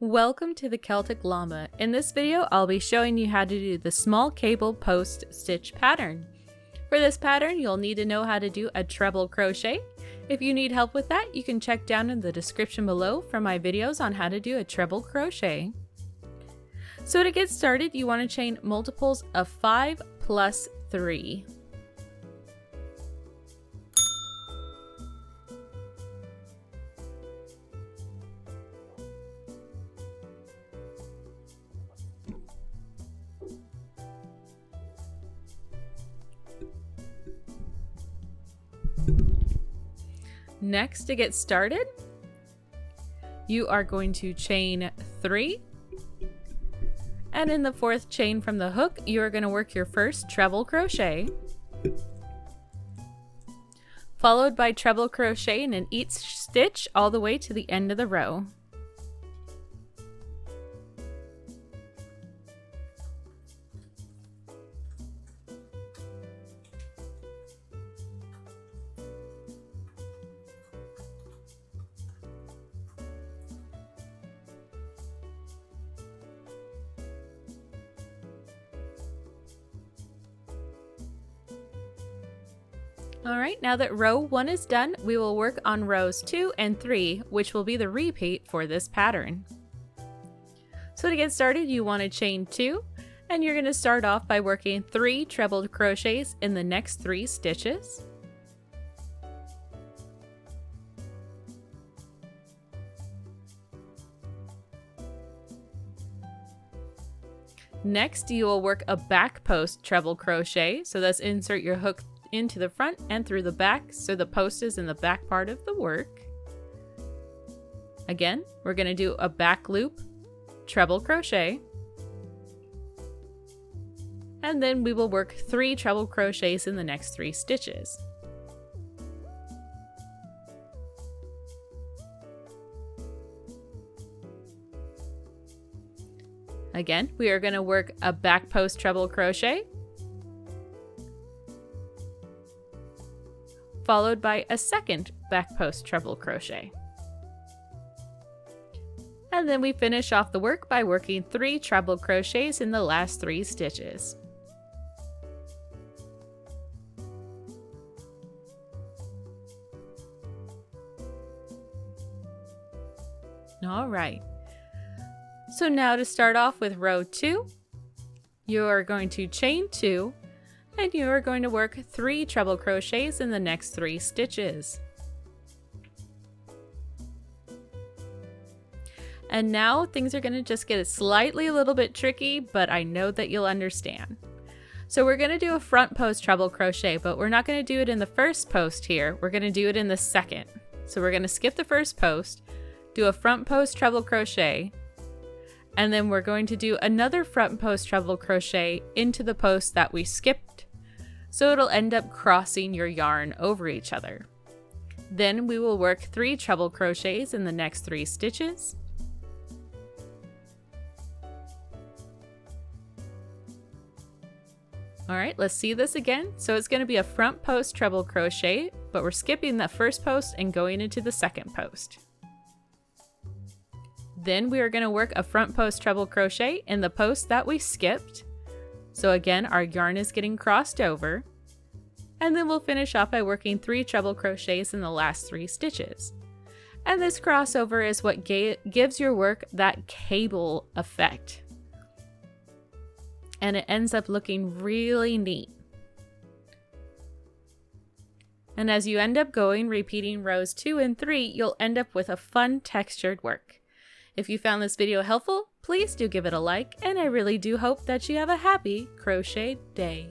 Welcome to the Celtic Llama. In this video, I'll be showing you how to do the small cable post stitch pattern. For this pattern, you'll need to know how to do a treble crochet. If you need help with that, you can check down in the description below for my videos on how to do a treble crochet. So to get started, you want to chain multiples of 5 plus 3. Next, to get started, you are going to chain 3, and in the 4th chain from the hook, you are going to work your first treble crochet, followed by treble crochet in each stitch all the way to the end of the row. Alright, now that row 1 is done, we will work on rows 2 and 3, which will be the repeat for this pattern. So to get started, you want to chain 2, and you're going to start off by working 3 treble crochets in the next 3 stitches. Next, you will work a back post treble crochet, so that's insert your hook into the front and through the back, so the post is in the back part of the work. Again, we're going to do a back loop treble crochet, and then we will work 3 treble crochets in the next 3 stitches. Again, we are going to work a back post treble crochet, followed by a second back post treble crochet. And then we finish off the work by working 3 treble crochets in the last 3 stitches. Alright, so now to start off with row 2, you are going to chain 2, and you are going to work 3 treble crochets in the next 3 stitches. And now things are going to just get slightly a little bit tricky, but I know that you'll understand. So we're going to do a front post treble crochet, but we're not going to do it in the first post here. We're going to do it in the second. So we're going to skip the first post, do a front post treble crochet, and then we're going to do another front post treble crochet into the post that we skipped, so it'll end up crossing your yarn over each other. Then we will work 3 treble crochets in the next 3 stitches. Alright, let's see this again. So it's going to be a front post treble crochet, but we're skipping that first post and going into the second post. Then we are going to work a front post treble crochet in the post that we skipped. So again, our yarn is getting crossed over. And then we'll finish off by working 3 treble crochets in the last 3 stitches. And this crossover is what gives your work that cable effect. And it ends up looking really neat. And as you end up repeating rows 2 and 3, you'll end up with a fun textured work. If you found this video helpful, please do give it a like, and I really do hope that you have a happy crochet day.